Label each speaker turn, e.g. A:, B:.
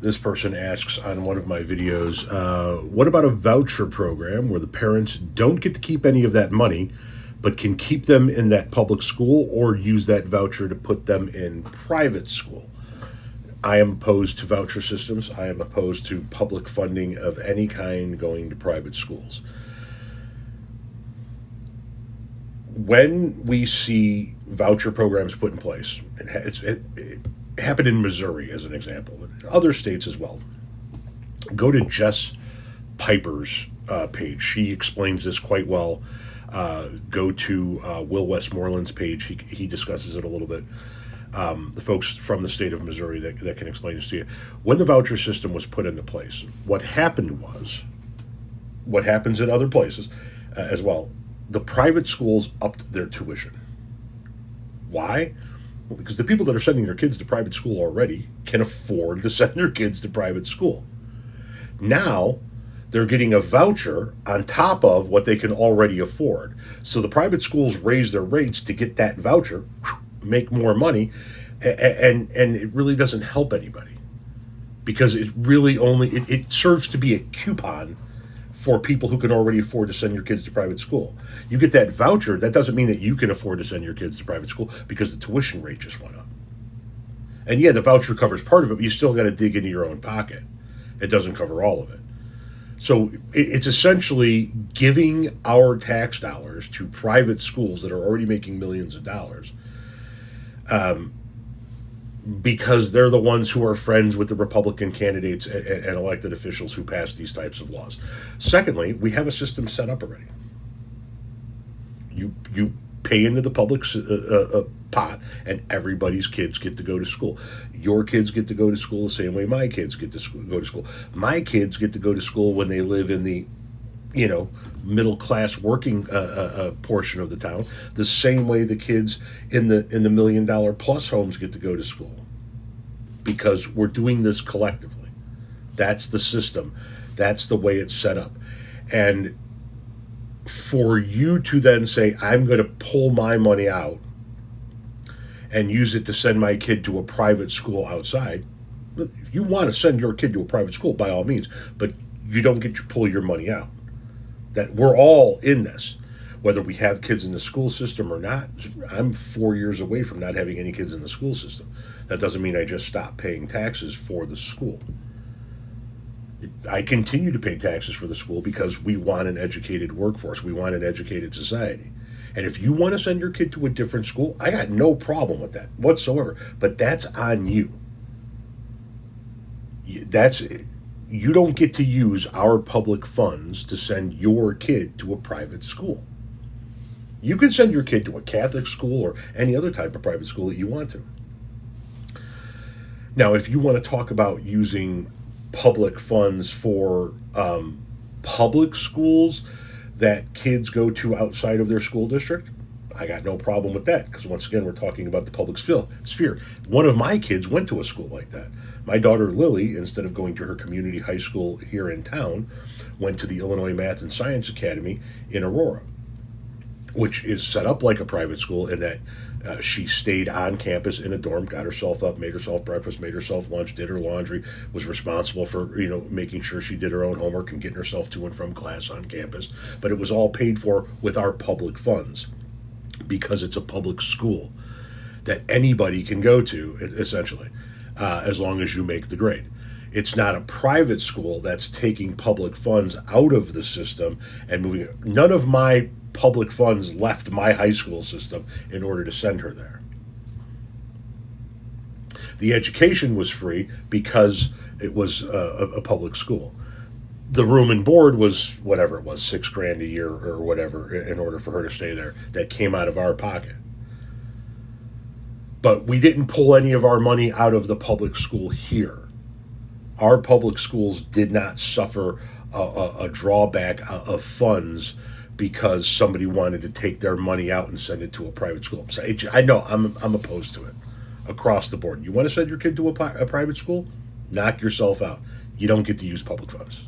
A: This person asks on one of my videos, what about a voucher program where the parents don't get to keep any of that money, but can keep them in that public school or use that voucher to put them in private school? I am opposed to voucher systems. I am opposed to public funding of any kind going to private schools. When we see voucher programs put in place, it happened in Missouri as an example, other states as well. Go to Jess Piper's page. She explains this quite well. Go to Will Westmoreland's page. He discusses it a little bit. The folks from the state of Missouri that can explain this to you. When the voucher system was put into place, what happened was, what happens in other places as well, the private schools upped their tuition. Why? Well, because the people that are sending their kids to private school already can afford to send their kids to private school. Now, they're getting a voucher on top of what they can already afford. So the private schools raise their rates to get that voucher, make more money, and it really doesn't help anybody. Because it really only, it serves to be a coupon for people who can already afford to send your kids to private school. You get that voucher, that doesn't mean that you can afford to send your kids to private school because the tuition rate just went up. And yeah, the voucher covers part of it, but you still got to dig into your own pocket. It doesn't cover all of it. So it's essentially giving our tax dollars to private schools that are already making millions of dollars, because they're the ones who are friends with the Republican candidates and elected officials who pass these types of laws. Secondly, we have a system set up already. You pay into the public pot, and everybody's kids get to go to school. Your kids get to go to school the same way my kids get to go to school. My kids get to go to school when they live in the, middle class working portion of the town, the same way the kids in the $1 million plus homes get to go to school, because we're doing this collectively. That's the system. That's the way it's set up. And for you to then say, I'm going to pull my money out and use it to send my kid to a private school outside, if you want to send your kid to a private school, by all means, but you don't get to pull your money out. That we're all in this, whether we have kids in the school system or not. I'm 4 years away from not having any kids in the school system. That doesn't mean I just stop paying taxes for the school. I continue to pay taxes for the school because we want an educated workforce. We want an educated society. And if you want to send your kid to a different school, I got no problem with that whatsoever. But that's on you. You don't get to use our public funds to send your kid to a private school. You can send your kid to a Catholic school or any other type of private school that you want to. Now, if you want to talk about using public funds for public schools that kids go to outside of their school district, I got no problem with that, because once again, we're talking about the public sphere. One of my kids went to a school like that. My daughter Lily, instead of going to her community high school here in town, went to the Illinois Math and Science Academy in Aurora, which is set up like a private school in that she stayed on campus in a dorm, got herself up, made herself breakfast, made herself lunch, did her laundry, was responsible for making sure she did her own homework and getting herself to and from class on campus. But it was all paid for with our public funds, because it's a public school that anybody can go to, essentially, as long as you make the grade. It's not a private school that's taking public funds out of the system and moving it. None of my public funds left my high school system in order to send her there. The education was free because it was a public school. The room and board was whatever it was, $6,000 a year or whatever, in order for her to stay there. That came out of our pocket. But we didn't pull any of our money out of the public school here. Our public schools did not suffer a drawback of funds because somebody wanted to take their money out and send it to a private school. So I know I'm opposed to it across the board. You want to send your kid to a private school? Knock yourself out. You don't get to use public funds.